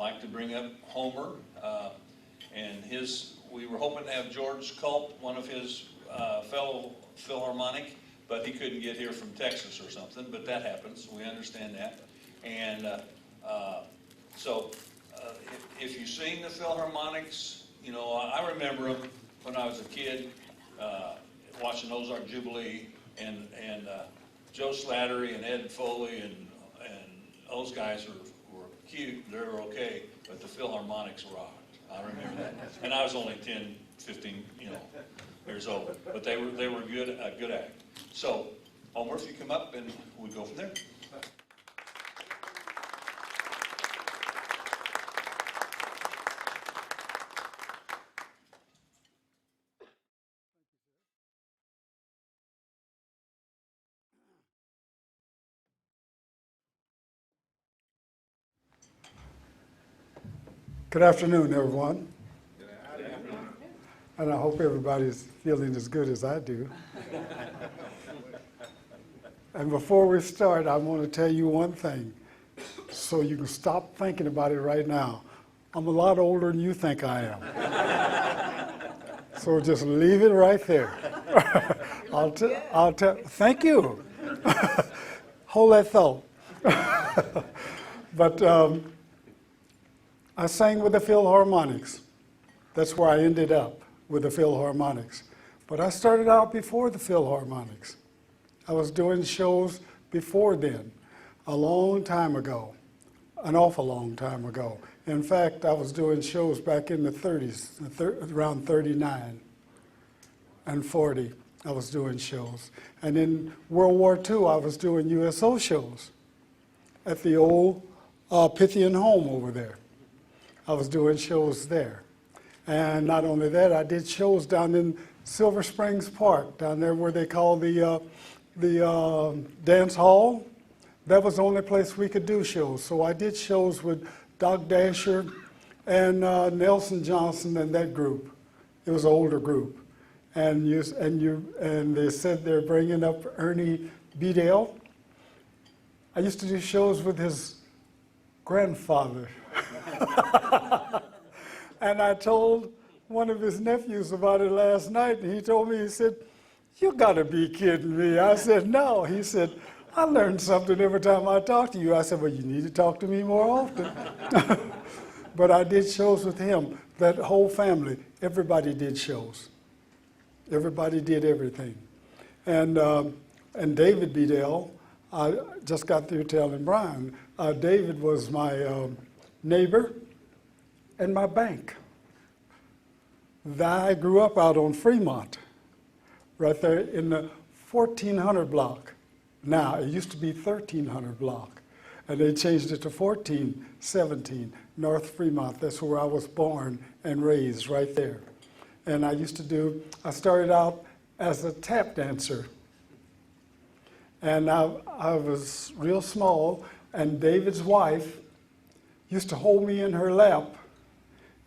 like to bring up Homer, and we were hoping to have George Culp, one of his fellow Philharmonic, but he couldn't get here from Texas or something, but that happens, we understand that. And if you've seen the Philharmonics, you know, I remember them when I was a kid, watching Ozark Jubilee, and Joe Slattery and Ed Foley and those guys were cute, they were okay, but the Philharmonics rocked. I remember that. And I was only 10, 15, years old, but they were good, a good act. So, Homer, if you come up and we go from there. Good afternoon, everyone. Good afternoon. And I hope everybody's feeling as good as I do. And before we start, I want to tell you one thing, so you can stop thinking about it right now. I'm a lot older than you think I am. So just leave it right there. Thank you. Hold that thought. But I sang with the Philharmonics. That's where I ended up, with the Philharmonics. But I started out before the Philharmonics. I was doing shows before then, a long time ago, an awful long time ago. In fact, I was doing shows back in the 30s, around 39 and 40, I was doing shows. And in World War II, I was doing USO shows at the old Pythian home over there. I was doing shows there. And not only that, I did shows down in Silver Springs Park, down there where they call the dance hall. That was the only place we could do shows. So I did shows with Doc Dasher and Nelson Johnson and that group. It was an older group. And they said they're bringing up Ernie Bedell. I used to do shows with his grandfather. And I told one of his nephews about it last night, and he told me, he said, "You gotta be kidding me." I said, "No." He said, "I learned something every time I talk to you." I said, "Well, you need to talk to me more often." But I did shows with him. That whole family, everybody did shows. Everybody did everything. And David Bedell, I just got through telling Brian, David was my neighbor and my bank. I grew up out on Fremont, right there in the 1400 block. Now, it used to be 1300 block, and they changed it to 1417 North Fremont. That's where I was born and raised, right there. And I started out as a tap dancer. And I was real small, and David's wife used to hold me in her lap,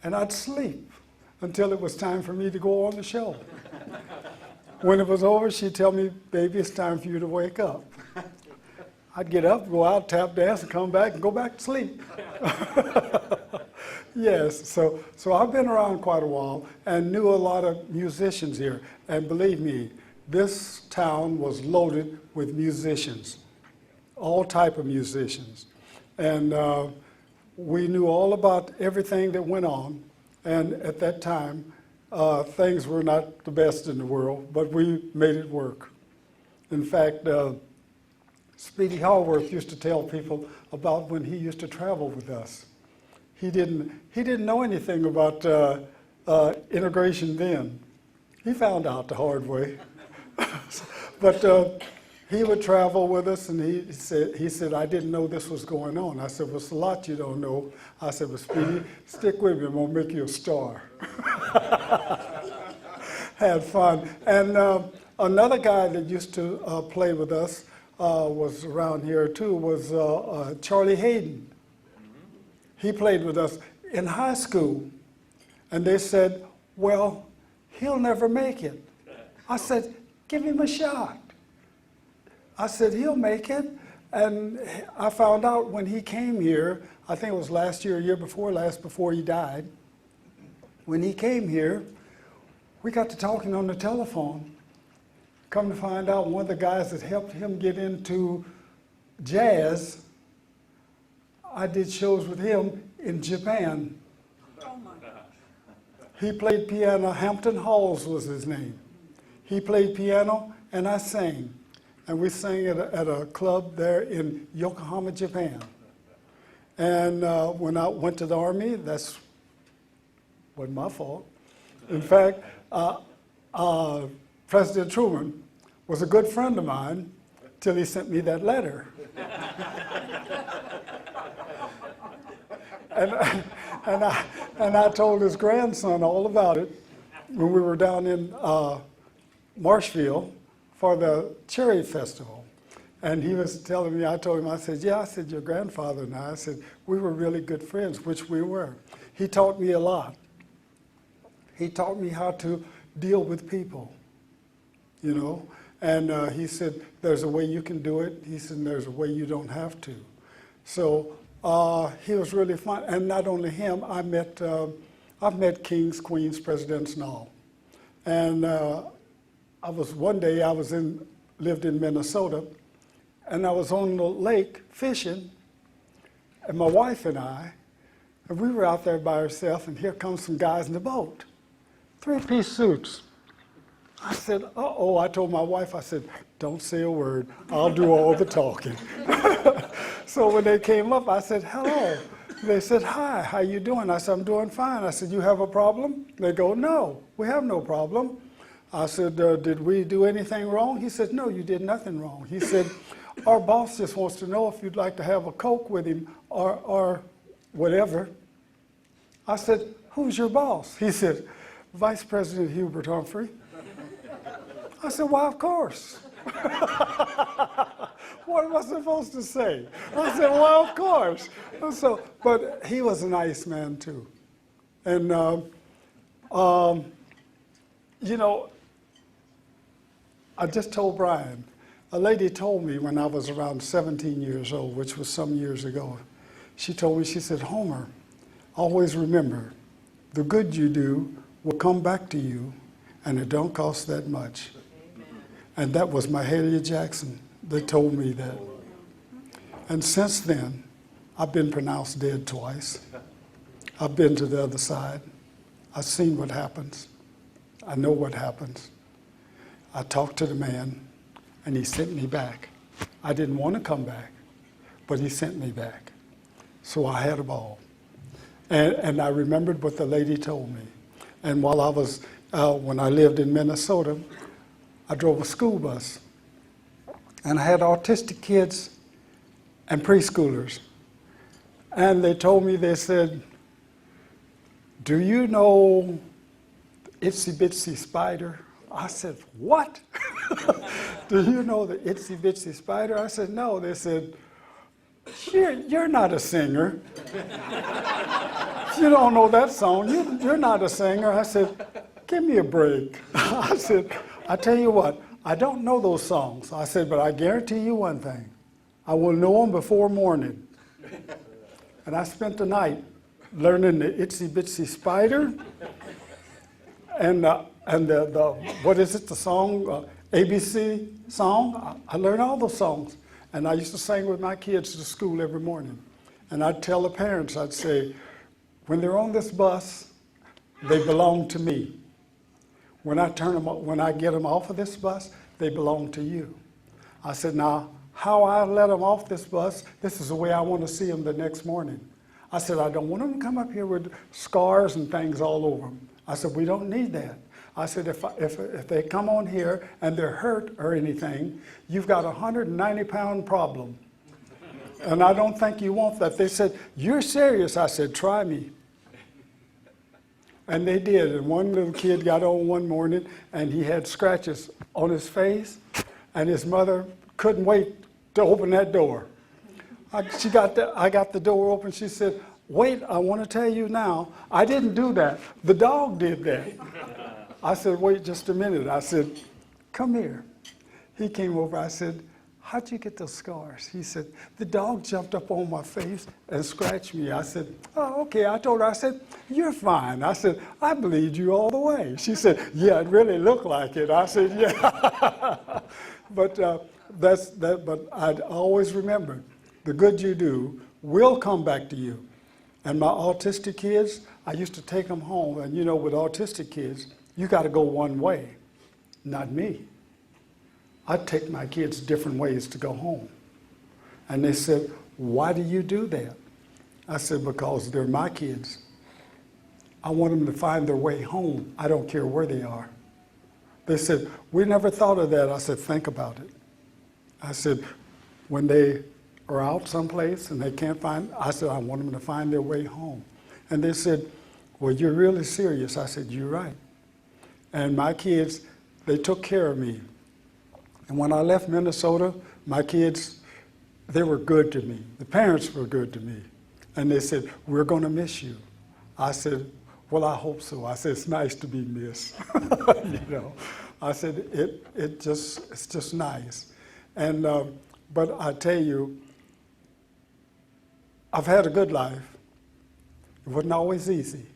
and I'd sleep until it was time for me to go on the show. When it was over, she'd tell me, "Baby, it's time for you to wake up." I'd get up, go out, tap dance, and come back and go back to sleep. Yes, so I've been around quite a while and knew a lot of musicians here. And believe me, this town was loaded with musicians, all type of musicians. And we knew all about everything that went on. And at that time, things were not the best in the world, but we made it work. In fact, Speedy Hallworth used to tell people about when he used to travel with us. He didn't know anything about integration then. He found out the hard way. But he would travel with us, and he said, "I didn't know this was going on." I said, "Well, it's a lot you don't know." I said, "Well, Speedy, stick with me, I'm gonna make you a star." Had fun. And another guy that used to play with us was around here too, was Charlie Hayden. He played with us in high school, and they said, "Well, he'll never make it." I said, "Give him a shot." I said, "He'll make it." And I found out when he came here, I think it was last year, year before last, before he died. When he came here, we got to talking on the telephone. Come to find out, one of the guys that helped him get into jazz, I did shows with him in Japan. Oh my gosh. He played piano. Hampton Halls was his name. He played piano, and I sang. And we sang at a club there in Yokohama, Japan. And when I went to the Army, that's wasn't my fault. In fact, President Truman was a good friend of mine till he sent me that letter. And I told his grandson all about it when we were down in Marshfield for the Cherry Festival. And he was telling me, I told him, I said, yeah, I said, your grandfather and I said, we were really good friends, which we were. He taught me a lot. He taught me how to deal with people, you know. And he said, there's a way you can do it. He said, there's a way you don't have to. So he was really fun. And not only him, I've met kings, queens, presidents, and all. And one day I lived in Minnesota, and I was on the lake fishing, and my wife and we were out there by ourselves, and here comes some guys in the boat, three-piece suits. I said, uh-oh, I told my wife, I said, don't say a word, I'll do all the talking. So when they came up, I said, hello. They said, hi, how you doing? I said, I'm doing fine. I said, you have a problem? They go, no, we have no problem. I said, did we do anything wrong? He said, no, you did nothing wrong. He said, our boss just wants to know if you'd like to have a Coke with him or whatever. I said, who's your boss? He said, Vice President Hubert Humphrey. I said, well, of course. What am I supposed to say? I said, well, of course. So, but he was a nice man, too. And, you know, I just told Brian, a lady told me when I was around 17 years old, which was some years ago, she told me, she said, Homer, always remember, the good you do will come back to you, and it don't cost that much. Amen. And that was Mahalia Jackson that told me that. And since then, I've been pronounced dead twice. I've been to the other side. I've seen what happens. I know what happens. I talked to the man, and he sent me back. I didn't want to come back, but he sent me back. So I had a ball. And I remembered what the lady told me. And while I was, when I lived in Minnesota, I drove a school bus. And I had autistic kids and preschoolers. And they told me, they said, do you know Itsy Bitsy Spider? I said, what? Do you know the Itsy Bitsy Spider? I said, no. They said, you're not a singer. You don't know that song. You're not a singer. I said, give me a break. I said, I tell you what, I don't know those songs. I said, but I guarantee you one thing. I will know them before morning. And I spent the night learning the Itsy Bitsy Spider and the what is it, the song, ABC song. I learned all those songs. And I used to sing with my kids to school every morning. And I'd tell the parents, I'd say, when they're on this bus, they belong to me. When I get them off of this bus, they belong to you. I said, now, how I let them off this bus, this is the way I want to see them the next morning. I said, I don't want them to come up here with scars and things all over them. I said, we don't need that. I said, if they come on here and they're hurt or anything, you've got a 190-pound problem. And I don't think you want that. They said, you're serious? I said, try me. And they did. And one little kid got on one morning, and he had scratches on his face, and his mother couldn't wait to open that door. I got the door open. She said, wait, I want to tell you now, I didn't do that. The dog did that. I said, wait just a minute. I said, come here. He came over. I said, how'd you get those scars? He said, the dog jumped up on my face and scratched me. I said, oh, okay. I told her, I said, you're fine. I said, I believed you all the way. She said, yeah, it really looked like it. I said, yeah. But but I'd always remember, the good you do will come back to you. And my autistic kids, I used to take them home. And you know, with autistic kids, you got to go one way, not me. I'd take my kids different ways to go home. And they said, why do you do that? I said, because they're my kids. I want them to find their way home. I don't care where they are. They said, we never thought of that. I said, think about it. I said, when they are out someplace and they can't find, I said, I want them to find their way home. And they said, well, you're really serious. I said, you're right. And my kids, they took care of me. And when I left Minnesota, my kids, they were good to me. The parents were good to me. And they said, we're going to miss you. I said, well, I hope so. I said, it's nice to be missed. You know, I said, it's just nice. And, but I tell you, I've had a good life. It wasn't always easy.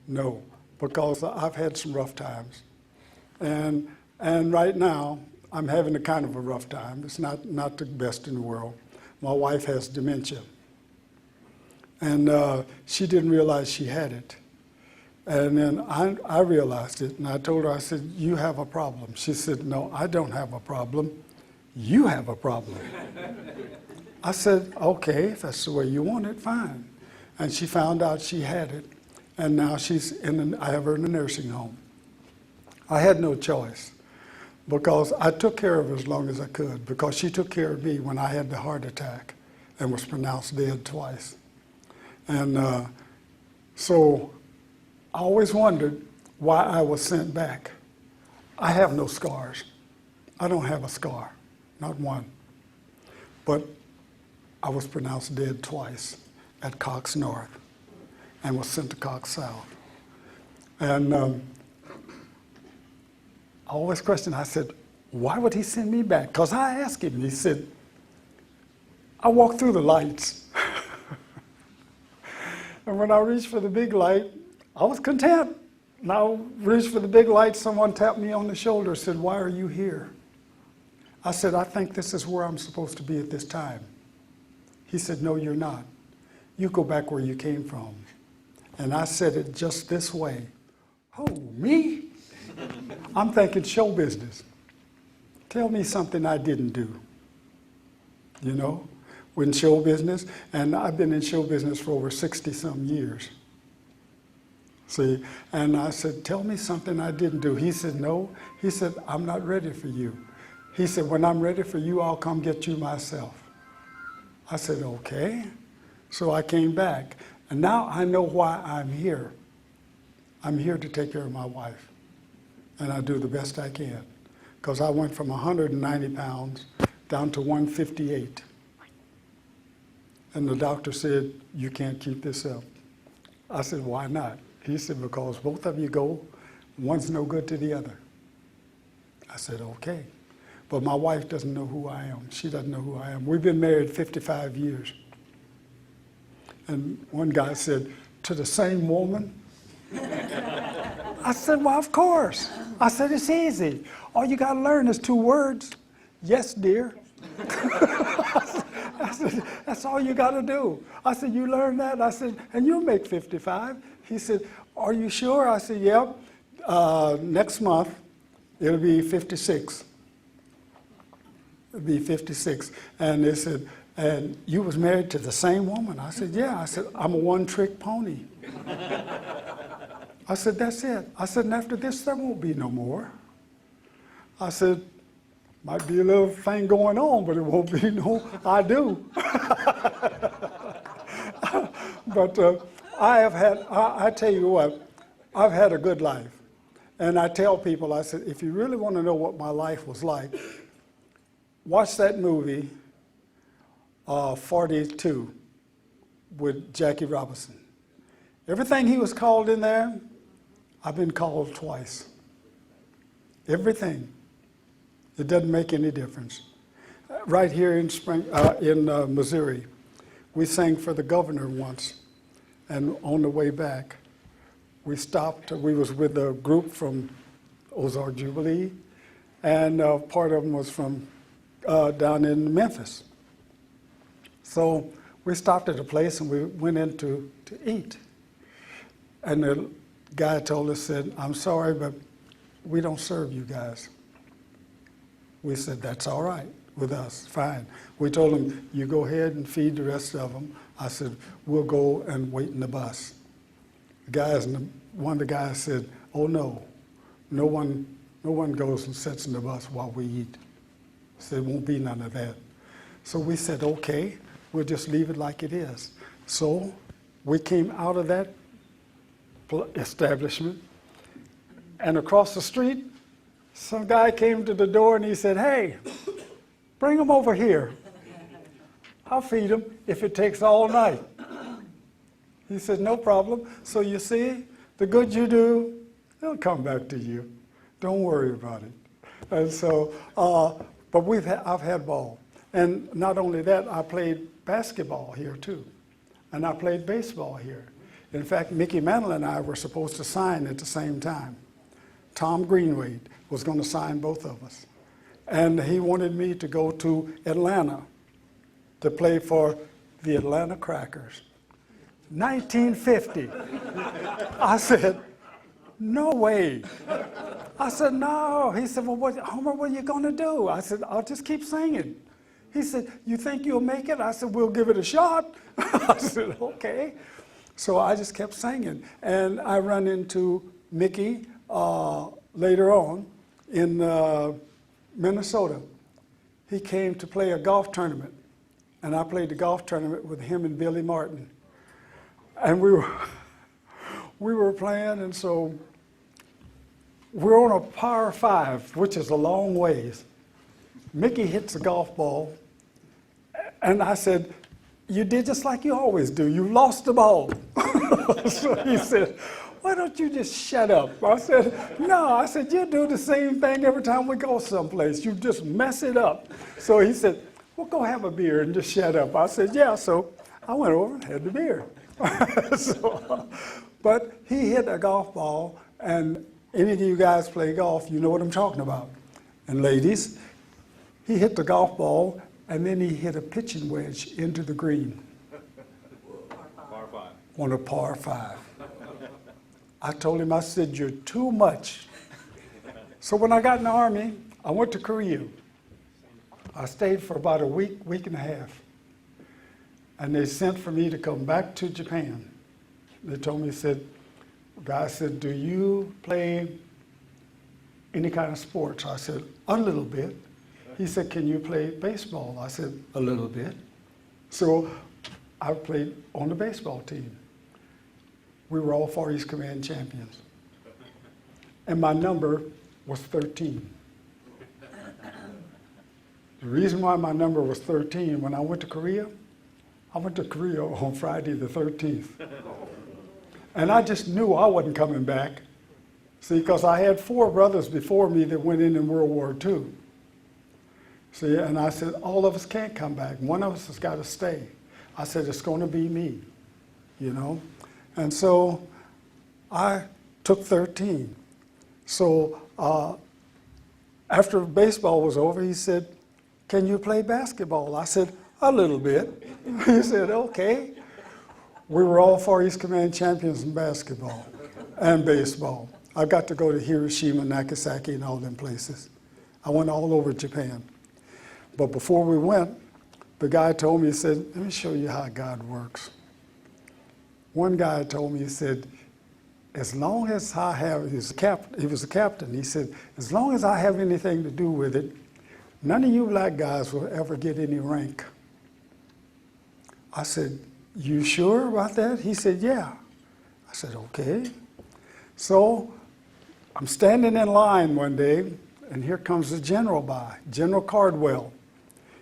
No, because I've had some rough times. And right now, I'm having a kind of a rough time. It's not the best in the world. My wife has dementia. And she didn't realize she had it. And then I realized it, and I told her, I said, you have a problem. She said, no, I don't have a problem. You have a problem. I said, okay, if that's the way you want it, fine. And she found out she had it, and now I have her in a nursing home. I had no choice, because I took care of her as long as I could, because she took care of me when I had the heart attack and was pronounced dead twice. And so I always wondered why I was sent back. I have no scars. I don't have a scar, not one. But I was pronounced dead twice at Cox North and was sent to Cox South. And I always questioned, I said, why would he send me back? Because I asked him, and he said, I walked through the lights. And when I reached for the big light, I was content. And I reached for the big light, someone tapped me on the shoulder and said, why are you here? I said, I think this is where I'm supposed to be at this time. He said, no, you're not. You go back where you came from. And I said it just this way. Oh, me? I'm thinking show business. Tell me something I didn't do. You know, in show business, and I've been in show business for over 60-some years. See, and I said, tell me something I didn't do. He said, no. He said, I'm not ready for you. He said, when I'm ready for you, I'll come get you myself. I said, okay. So I came back, and now I know why I'm here. I'm here to take care of my wife, and I do the best I can, because I went from 190 pounds down to 158. And the doctor said, you can't keep this up. I said, why not? He said, because both of you go, one's no good to the other. I said, okay. But my wife doesn't know who I am. She doesn't know who I am. We've been married 55 years. And one guy said, to the same woman? I said, well, of course. I said, it's easy. All you got to learn is 2 words. Yes, dear. I said, that's all you got to do. I said, you learn that? I said, and you'll make 55. He said, are you sure? I said, yep. Next month, it'll be 56. It'll be 56. And they said, and you was married to the same woman? I said, yeah. I said, I'm a one-trick pony. I said, that's it. I said, and after this, there won't be no more. I said, might be a little thing going on, but it won't be no I do. But I tell you what, I've had a good life. And I tell people, I said, if you really want to know what my life was like, watch that movie, 42, with Jackie Robinson. Everything he was called in there, I've been called twice. Everything. It doesn't make any difference. right here in Missouri. We sang for the governor once, and on the way back, we stopped. We was with a group from Ozark Jubilee, and part of them was from down in Memphis. So we stopped at a place and we went in to eat. And the guy told us, said, "I'm sorry, but we don't serve you guys." We said, "That's all right with us, fine." We told him, "You go ahead and feed the rest of them." I said, "We'll go and wait in the bus." One of the guys said, "Oh no, no one goes and sits in the bus while we eat." So there won't be none of that. So we said, "Okay, we'll just leave it like it is." So we came out of that establishment, and across the street, some guy came to the door and he said, "Hey, bring them over here. I'll feed them if it takes all night." He said, "No problem." So you see, the good you do, it'll come back to you. Don't worry about it. And so, but I've had ball. And not only that, I played basketball here too. And I played baseball here. In fact, Mickey Mantle and I were supposed to sign at the same time. Tom Greenway was going to sign both of us. And he wanted me to go to Atlanta to play for the Atlanta Crackers. 1950. I said, "No way." I said, "No." He said, "Well, Homer, what are you going to do?" I said, "I'll just keep singing." He said, "You think you'll make it?" I said, "We'll give it a shot." I said, "Okay." So I just kept singing. And I run into Mickey later on in Minnesota. He came to play a golf tournament. And I played the golf tournament with him and Billy Martin. And we were playing, and so we're on a par 5, which is a long ways. Mickey hits a golf ball, and I said, "You did just like you always do. You lost the ball." So he said, "Why don't you just shut up?" I said, "No." I said, "You do the same thing every time we go someplace. You just mess it up." So he said, "Well, go have a beer and just shut up." I said, "Yeah." So I went over and had the beer. But he hit a golf ball, and any of you guys play golf, you know what I'm talking about. And ladies, he hit the golf ball, and then he hit a pitching wedge into the green. Par 5. On a par 5. I told him, I said, "You're too much." So when I got in the Army, I went to Korea. I stayed for about a week and a half. And they sent for me to come back to Japan. They told me, the guy said, "Do you play any kind of sports?" I said, "A little bit." He said, "Can you play baseball?" I said, "A little bit." So I played on the baseball team. We were all Far East Command champions. And my number was 13. The reason why my number was 13, when I went to Korea on Friday the 13th. And I just knew I wasn't coming back. See, because I had 4 brothers before me that went in World War II. See, and I said, all of us can't come back. One of us has got to stay. I said, it's going to be me, you know. And so I took 13. So after baseball was over, he said, "Can you play basketball?" I said, "A little bit." He said, "Okay." We were all Far East Command champions in basketball and baseball. I got to go to Hiroshima, Nagasaki, and all them places. I went all over Japan. But before we went, the guy told me, he said, "Let me show you how God works." One guy told me, he said, as long as I have, he was a captain, he said, as long as I have anything to do with it, none of you black guys will ever get any rank. I said, "You sure about that?" He said, "Yeah." I said, "Okay." So I'm standing in line one day, and here comes the general by, General Cardwell.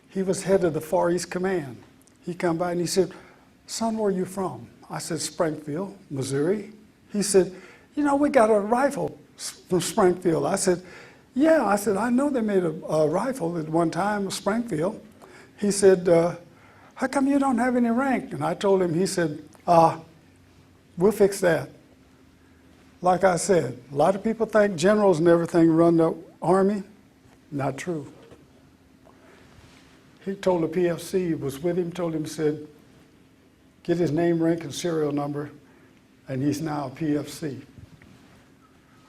He was head of the Far East Command. He come by and he said, "Son, where are you from?" I said, "Springfield, Missouri." He said, "You know, we got a rifle from Springfield." I said, "Yeah." I said, "I know they made a rifle at one time in Springfield." he said, how come you don't have any rank? And I told him, he said, we'll fix that. Like I said, a lot of people think generals and everything run the Army. Not true. He told the PFC, was with him, told him, said, get his name, rank, and serial number, and he's now a PFC.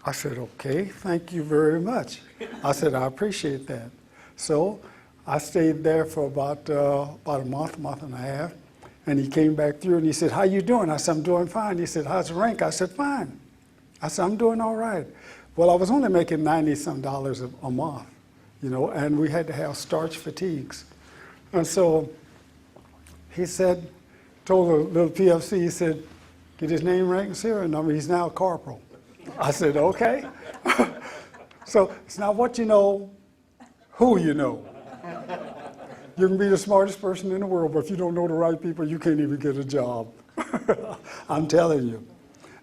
I said, okay, thank you very much. I said, I appreciate that. So I stayed there for about a month and a half, and he came back through and he said, how you doing? I said, I'm doing fine. He said, how's the rank? I said, fine. I said, I'm doing all right. Well, I was only making $90-some a month, you know, and we had to have starch fatigues. And so he said, told the little PFC, he said, get his name, rank, and serial number. He's now a corporal. I said, okay. So it's not what you know, who you know. You can be the smartest person in the world, but if you don't know the right people, you can't even get a job. I'm telling you.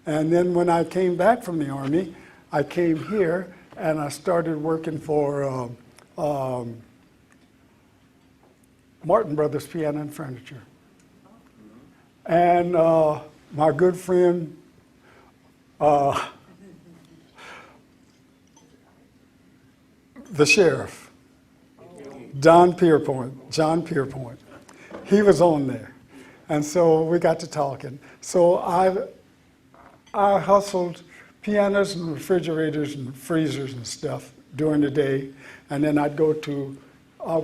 And then when I came back from the Army, I came here and I started working for Martin Brothers Piano and Furniture. And my good friend, the sheriff, John Pierpoint, he was on there. And so we got to talking. So I hustled pianos and refrigerators and freezers and stuff during the day, and then I'd go to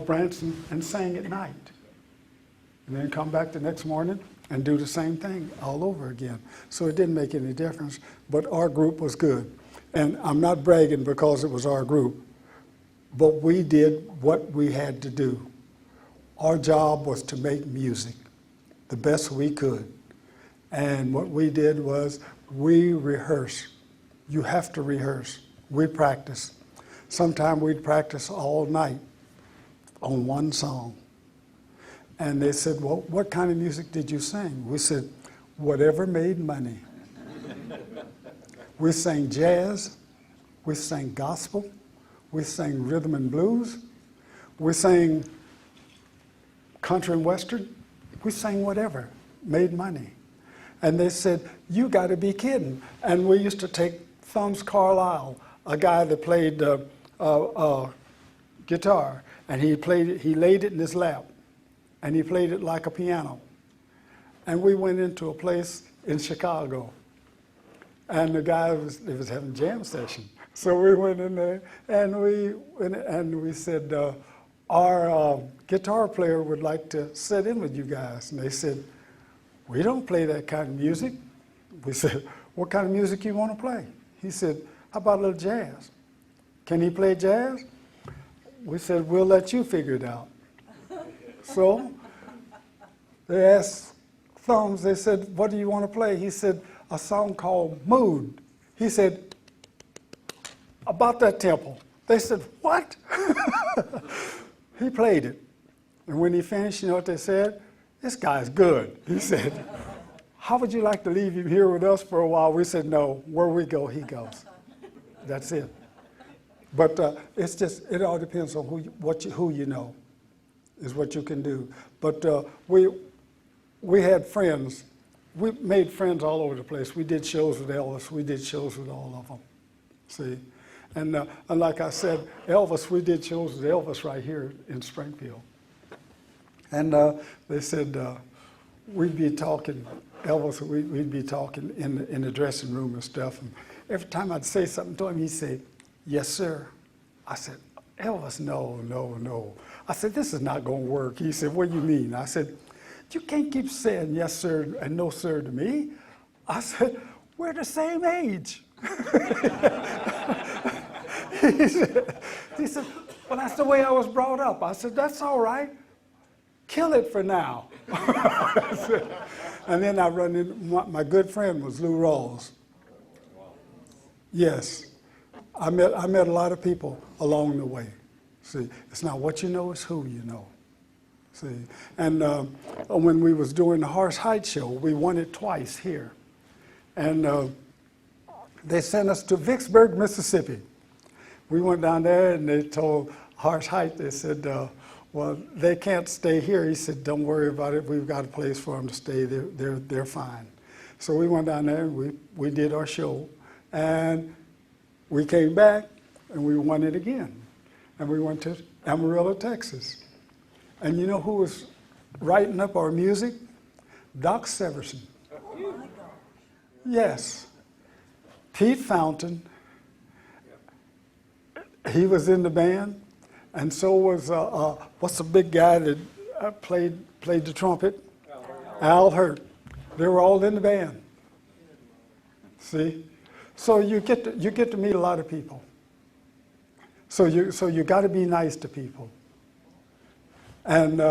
Branson and sing at night. And then come back the next morning and do the same thing all over again. So it didn't make any difference, but our group was good. And I'm not bragging because it was our group, but we did what we had to do. Our job was to make music the best we could. And what we did was we rehearsed. You have to rehearse. We practice. Sometimes we'd practice all night on one song. And they said, well, what kind of music did you sing? We said, whatever made money. We sang jazz, we sang gospel, we sang rhythm and blues, we sang country and western, we sang whatever made money. And they said, you got to be kidding. And we used to take Thumbs Carlisle, a guy that played guitar, and he laid it in his lap, and he played it like a piano. And we went into a place in Chicago, and the guy was having jam session. So we went in there, and we said, our guitar player would like to sit in with you guys. And they said, we don't play that kind of music. We said, what kind of music you want to play? He said, how about a little jazz? Can he play jazz? We said, we'll let you figure it out. So they asked Thumbs, they said, what do you want to play? He said, a song called Mood. He said, about that tempo. They said, what? He played it. And when he finished, you know what they said? This guy's good. He said, how would you like to leave him here with us for a while? We said, no, where we go, he goes. That's it. But it's just, it all depends on who you know is what you can do. But we had friends. We made friends all over the place. We did shows with Elvis. We did shows with all of them. See? And like I said, Elvis, we did shows with Elvis right here in Springfield. And they said we'd be talking, Elvis, we'd be talking in the dressing room and stuff. And every time I'd say something to him, he'd say, yes, sir. I said, Elvis, no. I said, this is not going to work. He said, what do you mean? I said, you can't keep saying yes, sir, and no, sir to me. I said, we're the same age. He said, well, that's the way I was brought up. I said, that's all right. Kill it for now. And then I run into, my good friend was Lou Rawls. Yes. I met a lot of people along the way. See, it's not what you know, it's who you know. See, and when we was doing the Horse Heights show, we won it twice here. And they sent us to Vicksburg, Mississippi. We went down there and they told Horse Heights, they said, well, they can't stay here. He said, don't worry about it. We've got a place for them to stay. They're fine. So we went down there and we did our show. And we came back and we won it again. And we went to Amarillo, Texas. And you know who was writing up our music? Doc Severson. Oh my gosh. Yes. Pete Fountain. He was in the band. And so was, what's the big guy that played the trumpet? Al Hurt. They were all in the band. See? So you get to meet a lot of people. So you got to be nice to people. And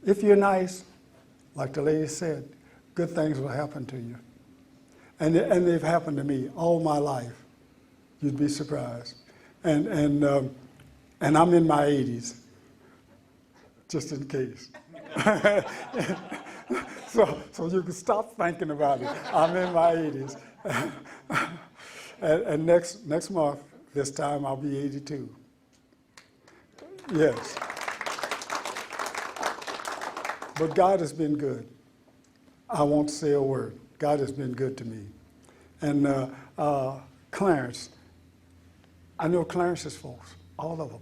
if you're nice, like the lady said, good things will happen to you. And they've happened to me all my life. You'd be surprised. And I'm in my 80s, just in case. so you can stop thinking about it. I'm in my 80s. and next month, this time, I'll be 82. Yes. But God has been good. I won't say a word. God has been good to me. And Clarence, I know Clarence's folks, all of them.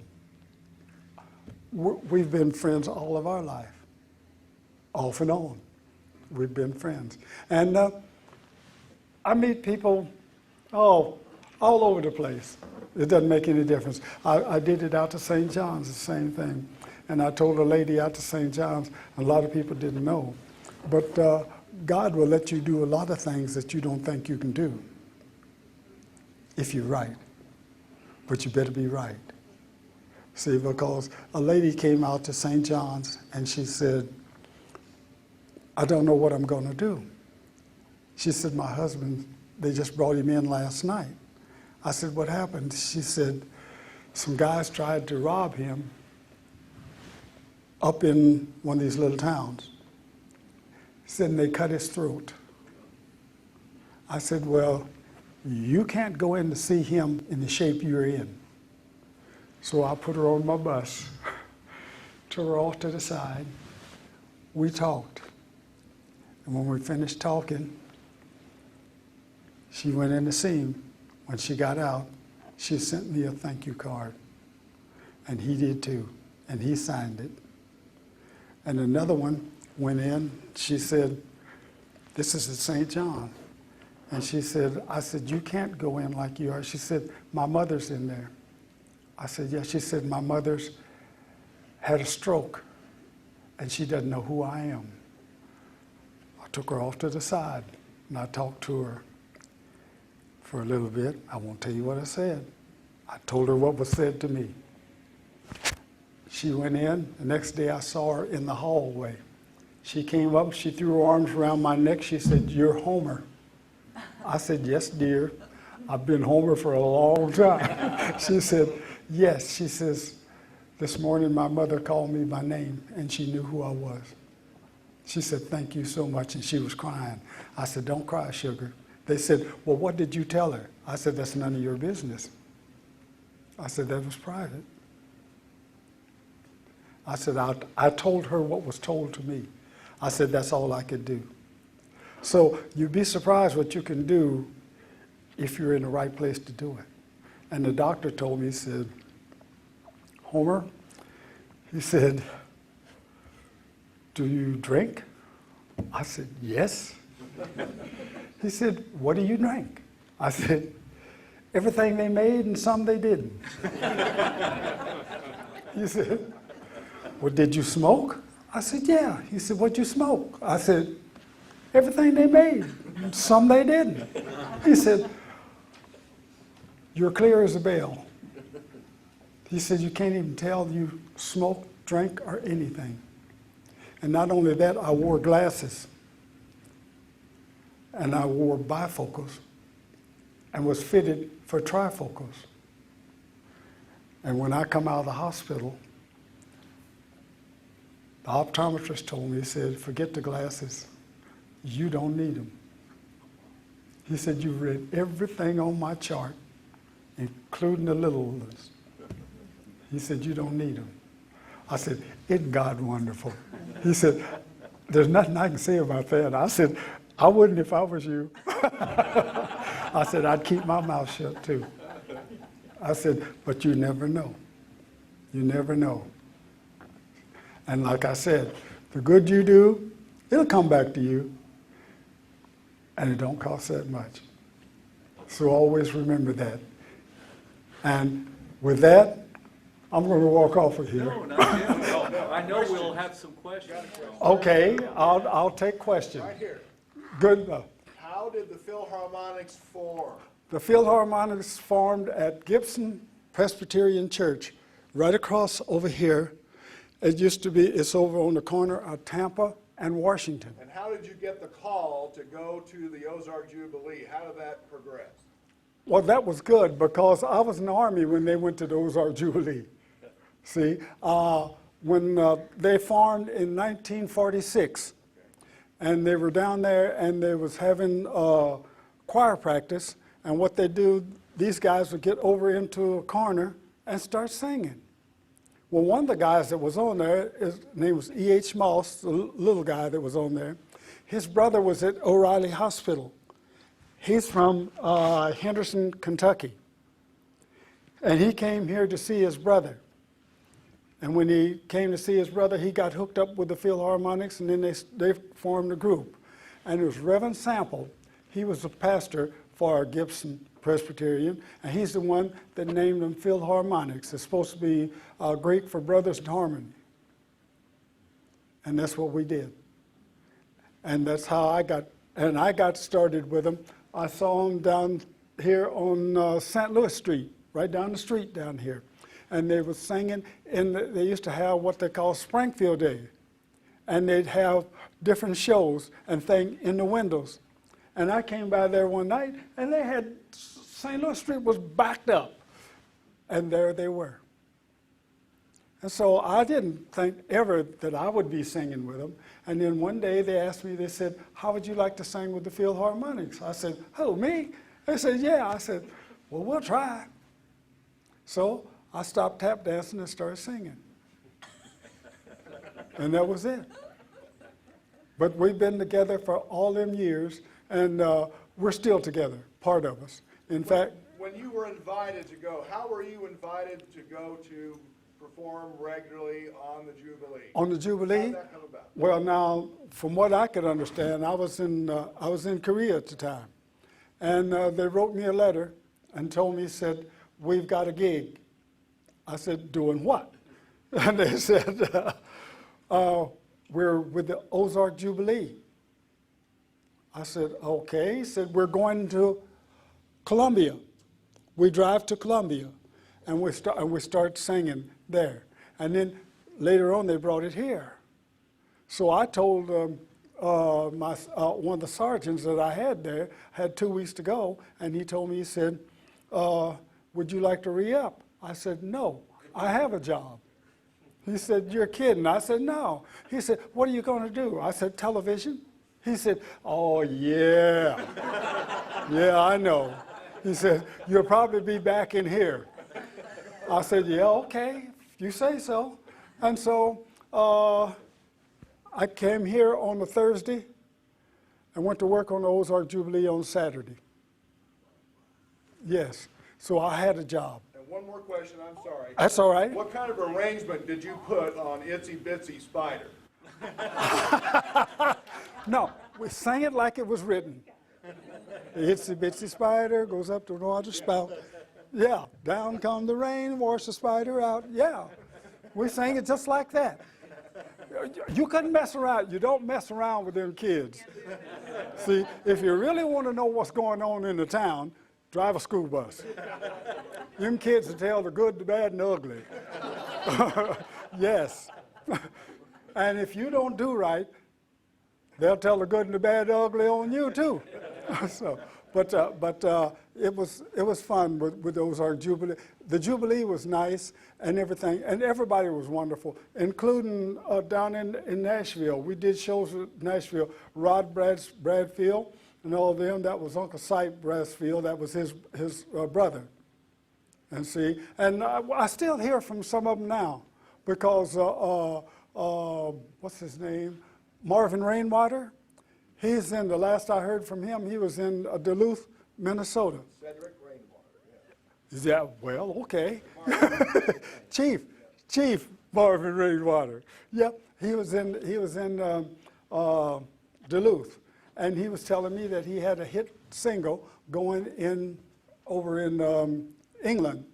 We've been friends all of our life, off and on. We've been friends. And I meet people, all over the place. It doesn't make any difference. I did it out to St. John's, the same thing. And I told a lady out to St. John's, a lot of people didn't know. But God will let you do a lot of things that you don't think you can do, if you're right. But you better be right. See, because a lady came out to St. John's and she said, I don't know what I'm going to do. She said, my husband, they just brought him in last night. I said, what happened? She said, some guys tried to rob him up in one of these little towns. Said, and they cut his throat. I said, well, you can't go in to see him in the shape you're in. So I put her on my bus, took her off to the side. We talked. And when we finished talking, she went in to see him. When she got out, she sent me a thank you card. And he did too. And he signed it. And another one went in. She said, this is at St. John. And she said, I said, you can't go in like you are. She said, my mother's in there. I said, yeah. She said, my mother's had a stroke and she doesn't know who I am. I took her off to the side and I talked to her for a little bit. I won't tell you what I said. I told her what was said to me. She went in. The next day I saw her in the hallway. She came up, she threw her arms around my neck. She said, you're Homer. I said, yes, dear. I've been Homer for a long time. She said, yes. She says, this morning my mother called me by name and she knew who I was. She said, thank you so much. And she was crying. I said, don't cry, sugar. They said, well, what did you tell her? I said, that's none of your business. I said, that was private. I said, I told her what was told to me. I said, that's all I could do. So you'd be surprised what you can do if you're in the right place to do it. And the doctor told me, he said, Homer, he said, do you drink? I said, yes. He said, what do you drink? I said, everything they made and some they didn't. He said, well, did you smoke? I said, yeah. He said, what'd you smoke? I said, everything they made, some they didn't. He said, you're clear as a bell. He said, you can't even tell you smoked, drank, or anything. And not only that, I wore glasses. And I wore bifocals and was fitted for trifocals. And when I come out of the hospital, the optometrist told me, he said, forget the glasses. You don't need them. He said, you read everything on my chart, including the little ones. He said, you don't need them. I said, isn't God wonderful? He said, there's nothing I can say about that. I said, I wouldn't if I was you. I said, I'd keep my mouth shut too. I said, but you never know. You never know. And like I said, the good you do, it'll come back to you. And it don't cost that much. So always remember that. And with that, I'm going to walk off of here. No, not yet. No, I know we'll have some questions. Okay, I'll take questions. Right here. Good. How did the Philharmonics form? The Philharmonics formed at Gibson Presbyterian Church, right across over here. It used to be, it's over on the corner of Tampa and Washington. And how did you get the call to go to the Ozark Jubilee? How did that progress? Well, that was good because I was in the Army when they went to the Ozark Jubilee. See, when they formed in 1946, and they were down there and they was having choir practice, and what they do, these guys would get over into a corner and start singing. Well, one of the guys that was on there, his name was E.H. Moss, the little guy that was on there. His brother was at O'Reilly Hospital. He's from Henderson, Kentucky. And he came here to see his brother. And when he came to see his brother, he got hooked up with the Philharmonics, and then they formed a group. And it was Reverend Sample. He was the pastor for Gibson Presbyterian, and he's the one that named them Philharmonics. It's supposed to be Greek for brothers in harmony. And that's what we did. And that's how I got started with them. I saw them down here on St. Louis Street, right down the street down here. And they were singing, and they used to have what they call Springfield Day. And they'd have different shows and things in the windows. And I came by there one night, and they had, St. Louis Street was backed up. And there they were. And so I didn't think ever that I would be singing with them. And then one day they asked me, they said, how would you like to sing with the Philharmonics? I said, who, me? They said, yeah. I said, well, we'll try. So I stopped tap dancing and started singing. And that was it. But we've been together for all them years, and we're still together, part of us. In fact, when you were invited to go, how were you invited to go to perform regularly on the Jubilee? on the Jubilee, How did that come about? well, now, from what I could understand, I was in Korea at the time. And they wrote me a letter and told me, said, we've got a gig. I said, doing what? And they said, we're with the Ozark Jubilee. I said, okay. He said, we're going to Columbia. We drive to Columbia, and we start singing there. And then later on, they brought it here. So I told one of the sergeants that I had there, had 2 weeks to go, and he told me, he said, would you like to re-up? I said, no, I have a job. He said, you're kidding. I said, no. He said, what are you going to do? I said, television. He said, oh, yeah. Yeah, I know. He said, you'll probably be back in here. I said, yeah, okay, you say so. And so I came here on a Thursday and went to work on the Ozark Jubilee on Saturday. Yes, so I had a job. And one more question, I'm sorry. That's all right. What kind of arrangement did you put on Itsy Bitsy Spider? No, we sang it like it was written. The itsy bitsy spider goes up to the water spout. Yeah, down come the rain, wash the spider out. Yeah, we sang it just like that. You couldn't mess around. You don't mess around with them kids. See, if you really want to know what's going on in the town, drive a school bus. Them kids will tell the good, the bad, and the ugly. Yes. And if you don't do right, they'll tell the good and the bad, the ugly on you too. So, but it was fun with Ozark Jubilee. The Jubilee was nice and everything, and everybody was wonderful, including down in Nashville. We did shows in Nashville. Rod Bradfield and all of them. That was Uncle Sight Bradfield. That was his brother. And see, and I still hear from some of them now. because what's his name? Marvin Rainwater. He's in, the last I heard from him, he was in Duluth, Minnesota. Cedric Rainwater, yeah. Is that, well, okay. Chief Marvin Rainwater. Yep, he was in Duluth, and he was telling me that he had a hit single going in over in England.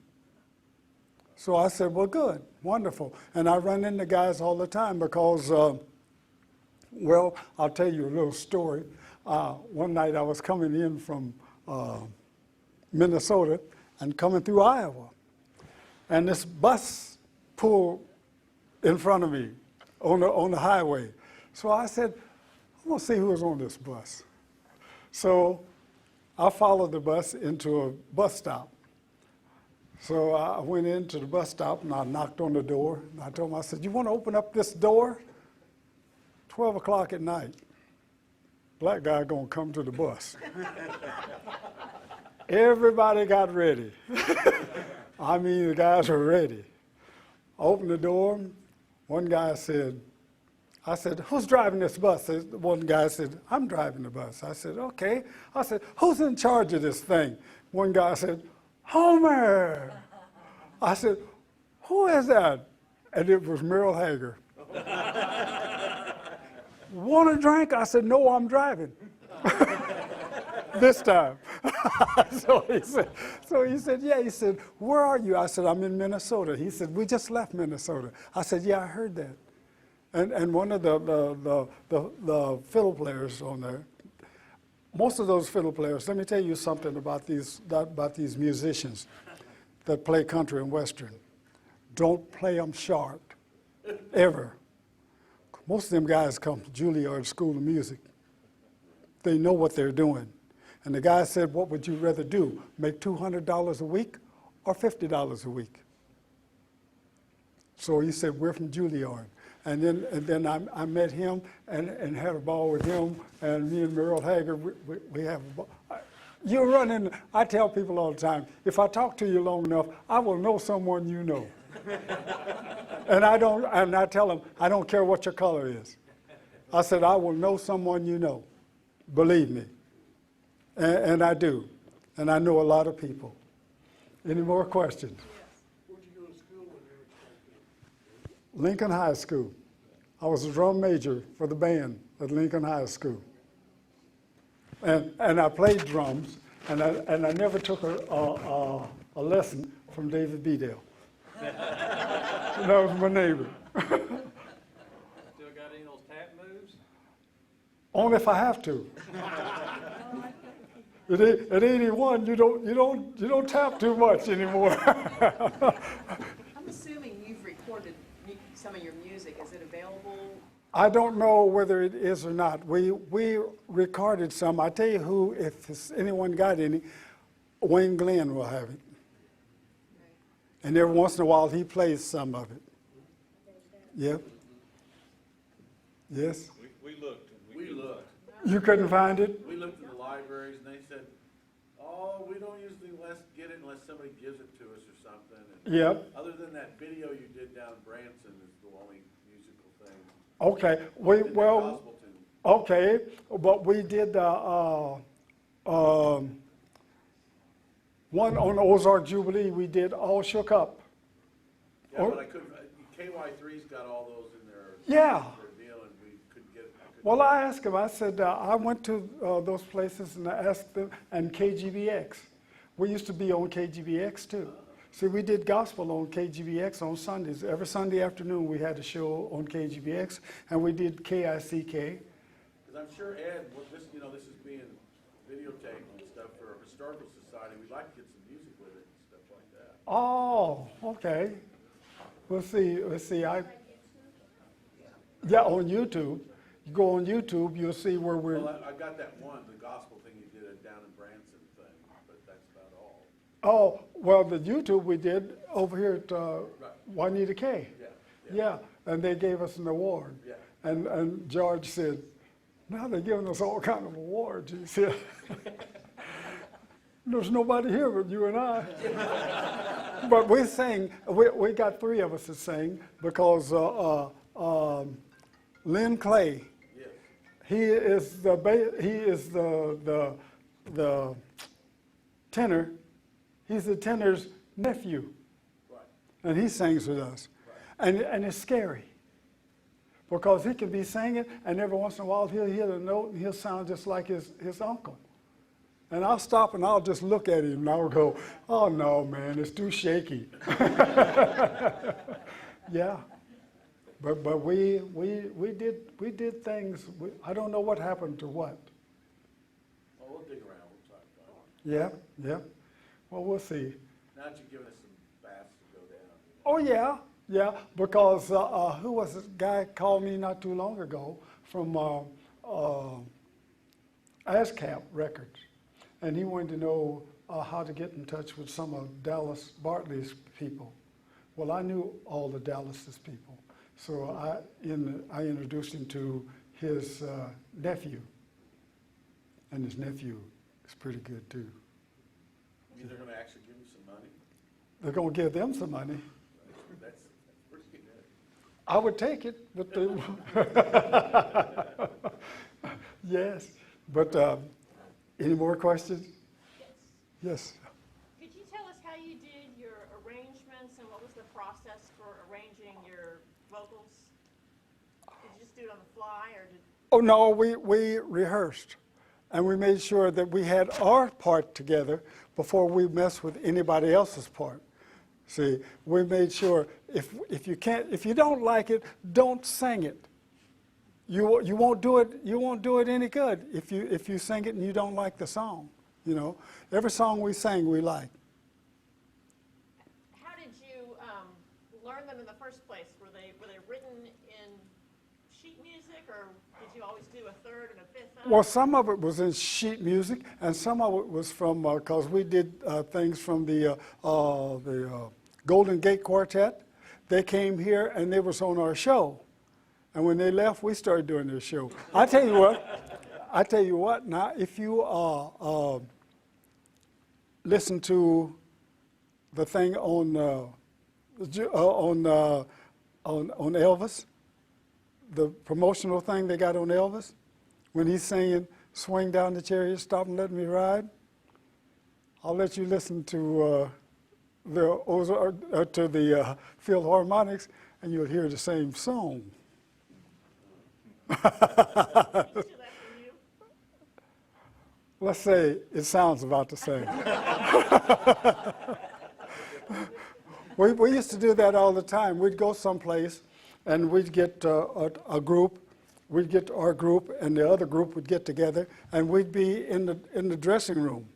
So I said, well, good, wonderful. And I run into guys all the time because, well, I'll tell you a little story. One night I was coming in from Minnesota and coming through Iowa, and this bus pulled in front of me on the highway. So I said, I'm gonna see who was on this bus. So I followed the bus into a bus stop. So I went into the bus stop and I knocked on the door. And I told him, I said, you want to open up this door? 12 o'clock at night. Black guy gonna come to the bus. Everybody got ready. I mean, the guys were ready. I opened the door. One guy said, I said, who's driving this bus? One guy said, I'm driving the bus. I said, okay. I said, who's in charge of this thing? One guy said, Homer. I said, who is that? And it was Merle Hager. Want a drink? I said, no, I'm driving. This time. So he said, yeah. He said, where are you? I said, I'm in Minnesota. He said, we just left Minnesota. I said, yeah, I heard that. And one of the fiddle players on there, most of those fiddle players, let me tell you something about these musicians that play country and western. Don't play them sharp, ever. Most of them guys come from Juilliard School of Music. They know what they're doing. And the guy said, what would you rather do? Make $200 a week or $50 a week? So he said, we're from Juilliard. And then I met him and had a ball with him, and me and Merle Hager, we have a ball. You run in, I tell people all the time, if I talk to you long enough, I will know someone you know. And I tell them, I don't care what your color is. I said, I will know someone you know. Believe me. And I do. And I know a lot of people. Any more questions? Where'd you go to school when you were Lincoln High School. I was a drum major for the band at Lincoln High School. And I played drums, and I never took a lesson from David Bedell. That was my neighbor. Still got any of those tap moves? Only if I have to. At 81, you don't tap too much anymore. I'm assuming you've recorded some of your music. Is it available? I don't know whether it is or not. We recorded some. I tell you who, if anyone got any, Wayne Glenn will have it. And every once in a while he plays some of it. Yep. Yes? We looked. We looked. You couldn't find it? We looked in the libraries and they said, oh, we don't usually get it unless somebody gives it to us or something. And Yep. other than that video you did down in Branson is the only musical thing. Okay. And the Well, gospel tune. okay, but we did one on the Ozark Jubilee. We did All Shook Up. Yeah, but I couldn't, KY3's got all those in their, Yeah. their deal and we couldn't get it. Well, I asked him, I said, I went to those places and I asked them, and KGBX. We used to be on KGBX too. See, we did gospel on KGBX on Sundays. Every Sunday afternoon we had a show on KGBX, and we did KICK. Because I'm sure Ed, this is being videotaped and stuff for a historical society. We'd like to get some music with it and stuff like that. Oh, okay. We'll see. Yeah, on YouTube. You go on YouTube, you'll see where we're. Well, I got that one, the gospel thing you did down in Branson thing, but that's about all. Oh, well, the YouTube we did over here at Juanita K. Yeah, and they gave us an award. Yeah. And George said, now they're giving us all kind of awards. He said, there's nobody here but you and I. But we sing, we got three of us that sing because Lynn Clay, Yes. he is the tenor. He's the tenor's nephew, Right. and he sings with us. And it's scary because he can be singing, and every once in a while he'll hit a note and he'll sound just like his uncle. And I'll stop and I'll just look at him and I'll go, oh no, man, it's too shaky. Yeah. But we did things. I don't know what happened to what. Well, we'll dig around, we'll talk about it. Yeah. Well, we'll see. Now that you've given us some baths to go down. Oh yeah. Because who was this guy called me not too long ago from ASCAP Records, and he wanted to know how to get in touch with some of Dallas Bartley's people. Well, I knew all the Dallas's people, so I introduced him to his nephew, and his nephew is pretty good too. You mean they're gonna actually give you some money? They're going to give them some money. That's pretty good. I would take it, but yes. But any more questions? Yes. Yes. Could you tell us how you did your arrangements and what was the process for arranging your vocals? Did you just do it on the fly or did? Oh no, we rehearsed, and we made sure that we had our part together before we messed with anybody else's part. See, we made sure if you don't like it, don't sing it. You won't do it. You won't do it any good if you sing it and you don't like the song. You know, every song we sang we liked. How did you learn them in the first place? Were they written in sheet music or did you always do a third and a fifth? Well, some of it was in sheet music, and some of it was from because we did things from the Golden Gate Quartet. They came here and they was on our show, and when they left, we started doing their show. I tell you what. Now, if you listen to the thing on Elvis, the promotional thing they got on Elvis, when he's saying, "Swing down the chariot, stop and let me ride," I'll let you listen to the Philharmonics, and you'll hear the same song. Did you that from you? Let's say it sounds about the same. We used to do that all the time. We'd go someplace, and we'd get a group. We'd get our group, and the other group would get together, and we'd be in the dressing room,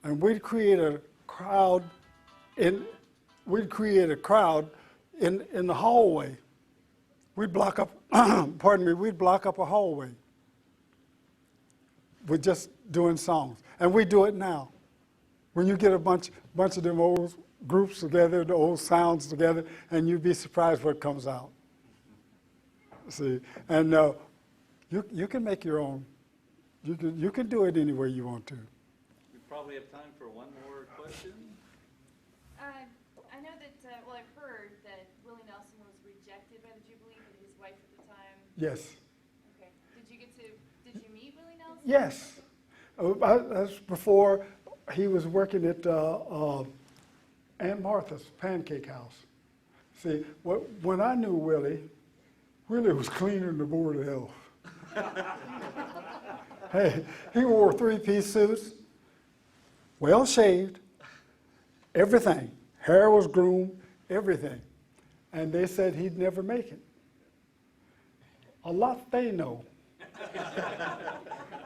and we'd create a crowd in the hallway. We'd block up. We'd block up a hallway. We're just doing songs, and we do it now. When you get a bunch of them old groups together, the old sounds together, and you'd be surprised what comes out. See, and you can make your own. You can do it any way you want to. We probably have time for one more question. I know that, well, I've heard that Willie Nelson was rejected by the Jubilee, but his wife at the time. Yes. Okay. Did you meet Willie Nelson? Yes. That's before he was working at Aunt Martha's Pancake House. See, when I knew Willie was cleaner than the Board of Health. Hey, he wore three-piece suits, well shaved, everything. Hair was groomed, everything. And they said he'd never make it. A lot they know.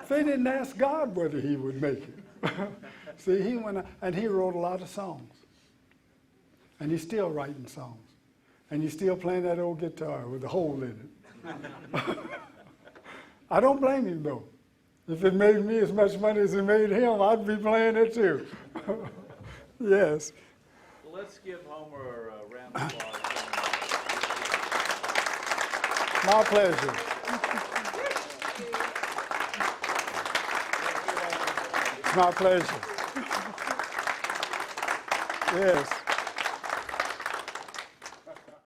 They didn't ask God whether he would make it. See, he went out, and he wrote a lot of songs. And he's still writing songs. And he's still playing that old guitar with a hole in it. I don't blame him, though. If it made me as much money as it made him, I'd be playing it too. Yes. Well, let's give Homer a round of applause. My pleasure. My pleasure. Yes.